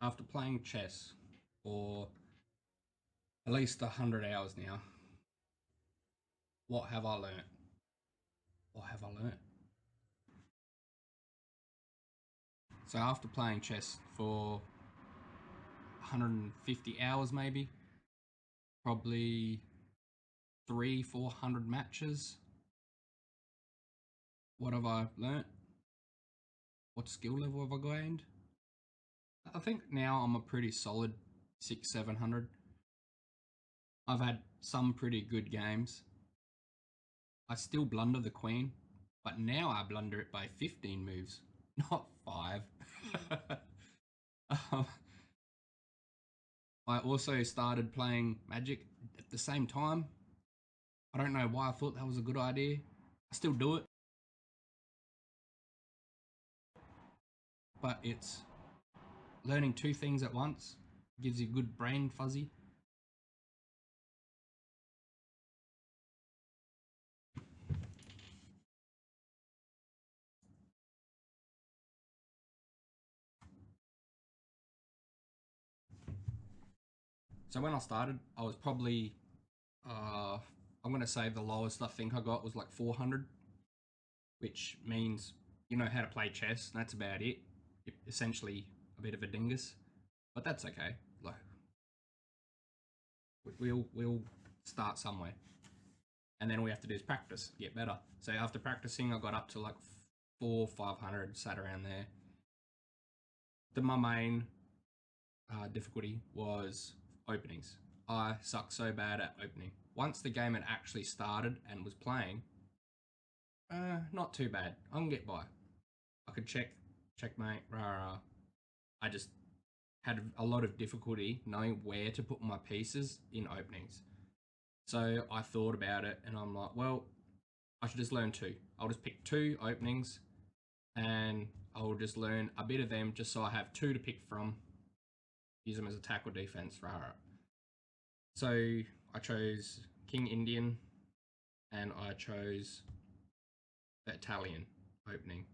After playing chess for at least 100 hours now, what have I learnt? What have I learnt? So after playing chess for 150 hours, maybe, probably 400 matches, what have I learnt? What skill level have I gained? I think now I'm a pretty solid 700. I've had some pretty good games. I still blunder the queen, but now I blunder it by 15 moves, not 5. um, I also started playing Magic at the same time. I don't know why I thought that was a good idea. I still do it, but it's learning two things at once gives you good brain fuzzy. So when I started, I was probably, I'm going to say the lowest I think I got was like 400, which means you know how to play chess. That's about it. You're essentially a bit of a dingus, but that's okay. Like we'll start somewhere, and then all we have to do is practice, get better. So after practicing, I got up to like 500, sat around there. My main difficulty was openings. I suck so bad at opening. Once the game had actually started and was playing, not too bad. I can get by. I could checkmate, rah rah. I just had a lot of difficulty knowing where to put my pieces in openings. So I thought about it and I'm like, well, I should just learn two. I'll just pick two openings and I'll just learn a bit of them just so I have two to pick from, use them as attack or defense, rah rah. So I chose King Indian and I chose the Italian opening.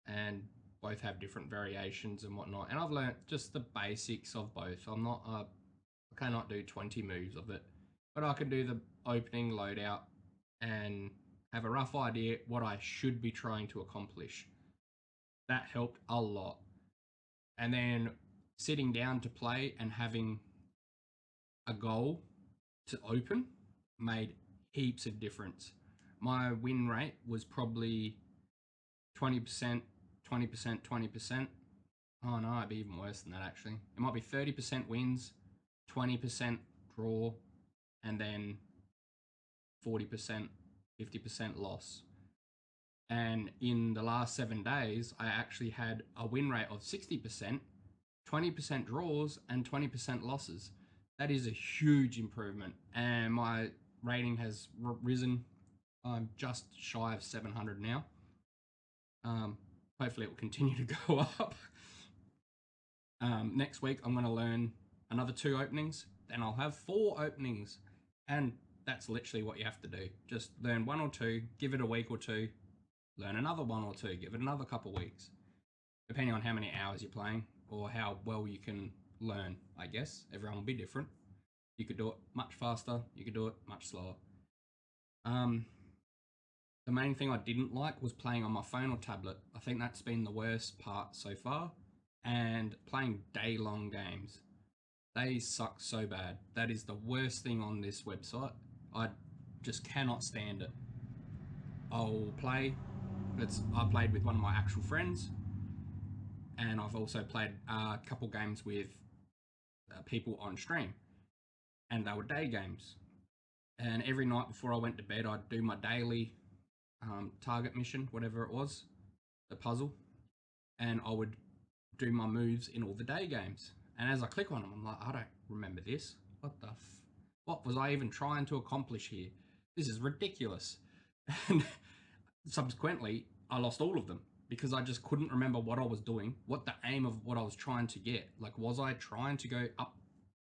And both have different variations and whatnot. And I've learnt just the basics of both. I cannot do 20 moves of it, but I can do the opening loadout and have a rough idea what I should be trying to accomplish. That helped a lot. And then sitting down to play and having a goal to open made heaps of difference. My win rate was probably 20%, 20%, 20%. Oh no, it'd be even worse than that actually. It might be 30% wins, 20% draw, and then 40%, 50% loss. And in the last 7 days, I actually had a win rate of 60%, 20% draws, and 20% losses. That is a huge improvement. And my rating has risen. I'm just shy of 700 now. Hopefully, it will continue to go up. Next week, I'm going to learn another two openings. Then I'll have four openings. And that's literally what you have to do. Just learn one or two, give it a week or two, learn another one or two, give it another couple weeks, depending on how many hours you're playing or how well you can learn, I guess. Everyone will be different. You could do it much faster, you could do it much slower. Um, the main thing I didn't like was playing on my phone or tablet. I think that's been the worst part so far. And playing day-long games. They suck so bad. That is the worst thing on this website. I just cannot stand it. I'll play. I played with one of my actual friends, and I've also played a couple games with people on stream, and they were day games. And every night before I went to bed, I'd do my daily target mission, whatever it was, the puzzle, and I would do my moves in all the day games. And as I click on them, I'm like, I don't remember this. What was I even trying to accomplish here? This is ridiculous. And subsequently, I lost all of them because I just couldn't remember what I was doing, what the aim of what I was trying to get. Like, was I trying to go up,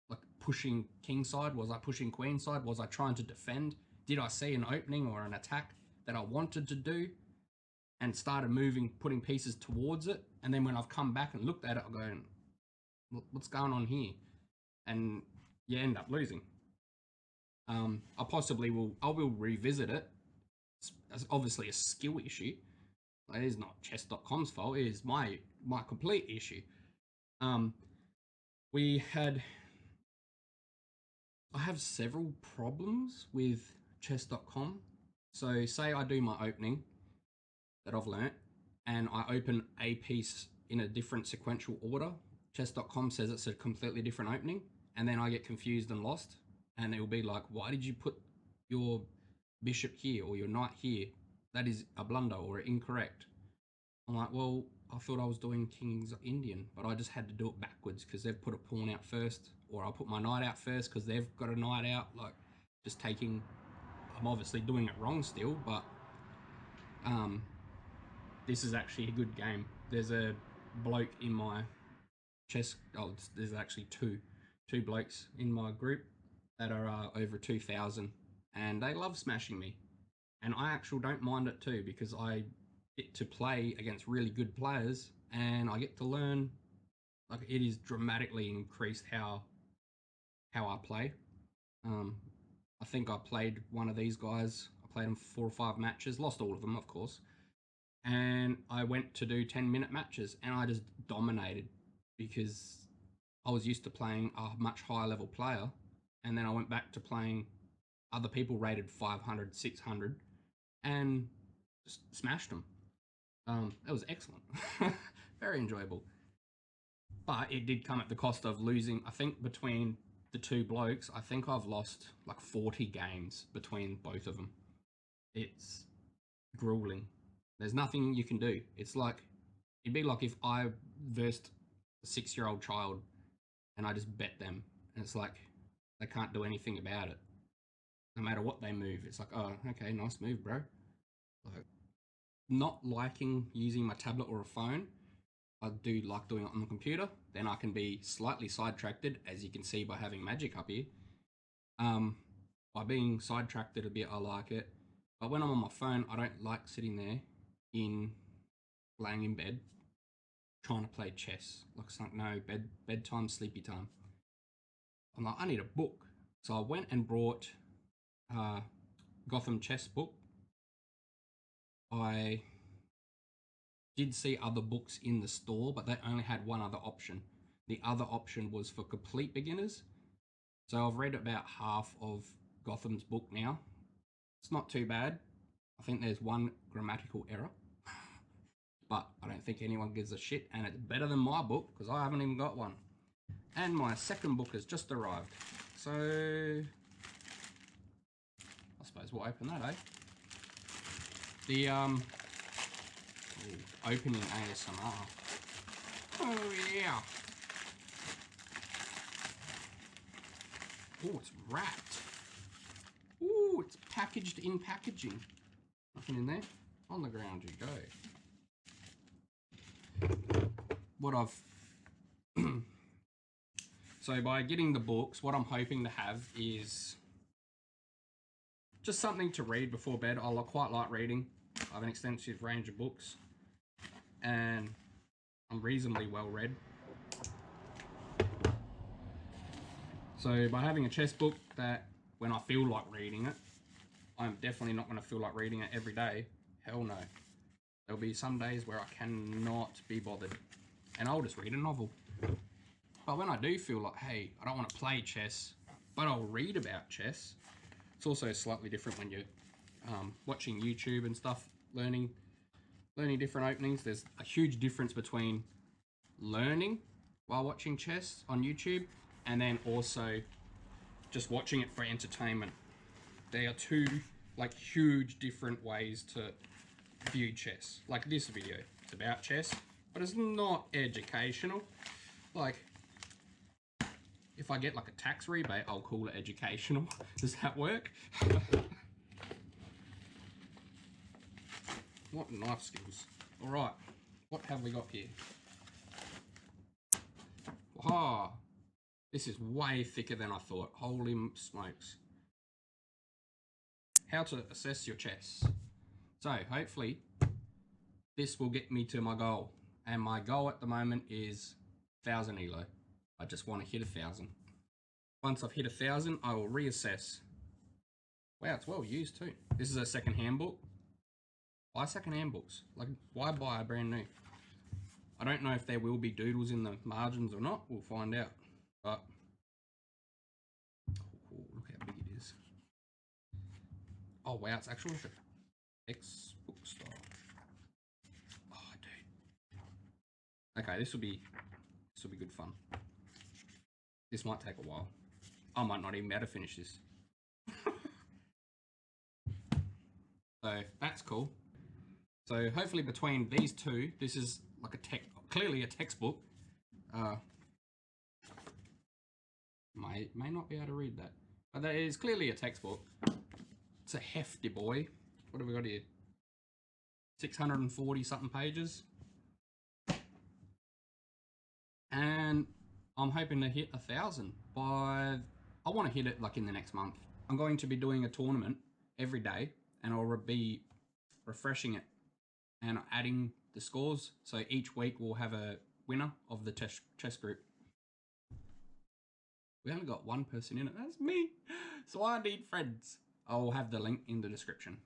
like pushing king side? Was I pushing queen side? Was I trying to defend? Did I see an opening or an attack that I wanted to do and started moving, putting pieces towards it? And then when I've come back and looked at it, I'm going, What's going on here? And you end up losing. I possibly will revisit it. It's obviously a skill issue. It is not chess.com's fault. It is my complete issue. We had I have several problems with chess.com. So say I do my opening that I've learnt and I open a piece in a different sequential order. Chess.com says it's a completely different opening, and then I get confused and lost, and it'll be like, why did you put your bishop here or your knight here? That is a blunder or incorrect. I'm like, well, I thought I was doing King's Indian, but I just had to do it backwards because they've put a pawn out first, or I'll put my knight out first because they've got a knight out. Like, just taking, I'm obviously doing it wrong still, but this is actually a good game. There's a bloke in my chess, there's actually two blokes in my group that are over 2,000, and they love smashing me. And I actually don't mind it too, because I get to play against really good players and I get to learn. Like, it is dramatically increased how I play. I think I played one of these guys. I played him 4 or 5 matches, lost all of them, of course. And I went to do 10-minute matches and I just dominated because I was used to playing a much higher level player. And then I went back to playing other people rated 500, 600 and just smashed them. That was excellent. Very enjoyable. But it did come at the cost of losing. I think between the two blokes, I think I've lost like 40 games between both of them. It's grueling. There's nothing you can do. It's like, it'd be like if I versed a 6-year-old child and I just bet them, and it's like they can't do anything about it. No matter what they move, it's like, oh, okay, nice move, bro. Like, not liking using my tablet or a phone. I do like doing it on the computer. Then I can be slightly sidetracked, as you can see by having magic up here. By being sidetracked a bit, I like it. But when I'm on my phone, I don't like sitting there laying in bed trying to play chess. Like, it's like, no, bedtime, sleepy time. I'm like, I need a book. So I went and brought Gotham chess book. I did see other books in the store, but they only had one other option. The other option was for complete beginners. So I've read about half of Gotham's book now. It's not too bad. I think there's one grammatical error, but I don't think anyone gives a shit, and it's better than my book because I haven't even got one. And my second book has just arrived. So I suppose we'll open that, eh? The opening ASMR. Oh yeah. Oh, it's wrapped. Oh, it's packaged in packaging. Nothing in there. On the ground you go. What I've so by getting the books, what I'm hoping to have is just something to read before bed. I quite like reading. I have an extensive range of books and I'm reasonably well read. So by having a chess book that when I feel like reading it, I'm definitely not going to feel like reading it every day. Hell no. There'll be some days where I cannot be bothered and I'll just read a novel. But when I do feel like, hey, I don't want to play chess, but I'll read about chess. It's also slightly different when you're watching YouTube and stuff, learning different openings. There's a huge difference between learning while watching chess on YouTube and then also just watching it for entertainment. They are two like huge different ways to view chess. Like this video, it's about chess, but it's not educational. Like, if I get like a tax rebate, I'll call it educational. Does that work? What knife skills. All right, what have we got here? Ah, this is way thicker than I thought. Holy smokes. How to assess your chess. So hopefully this will get me to my goal. And my goal at the moment is 1000 elo. I just want to hit 1,000. Once I've hit 1,000, I will reassess. Wow, it's well used too. This is a second-hand book. Buy second-hand books. Like, why buy a brand new? I don't know if there will be doodles in the margins or not. We'll find out. But look how big it is. Oh wow, it's actually like a textbook style. Oh dude. Okay, this will be good fun. This might take a while. I might not even be able to finish this. So that's cool. So hopefully between these two, this is like clearly a textbook. May not be able to read that, but that is clearly a textbook. It's a hefty boy. What have we got here? 640 something pages. And I'm hoping to hit 1,000 by, I want to hit it like in the next month. I'm going to be doing a tournament every day and I'll be refreshing it and adding the scores. So each week we'll have a winner of the chess group. We only got one person in it, that's me. So I need friends. I'll have the link in the description.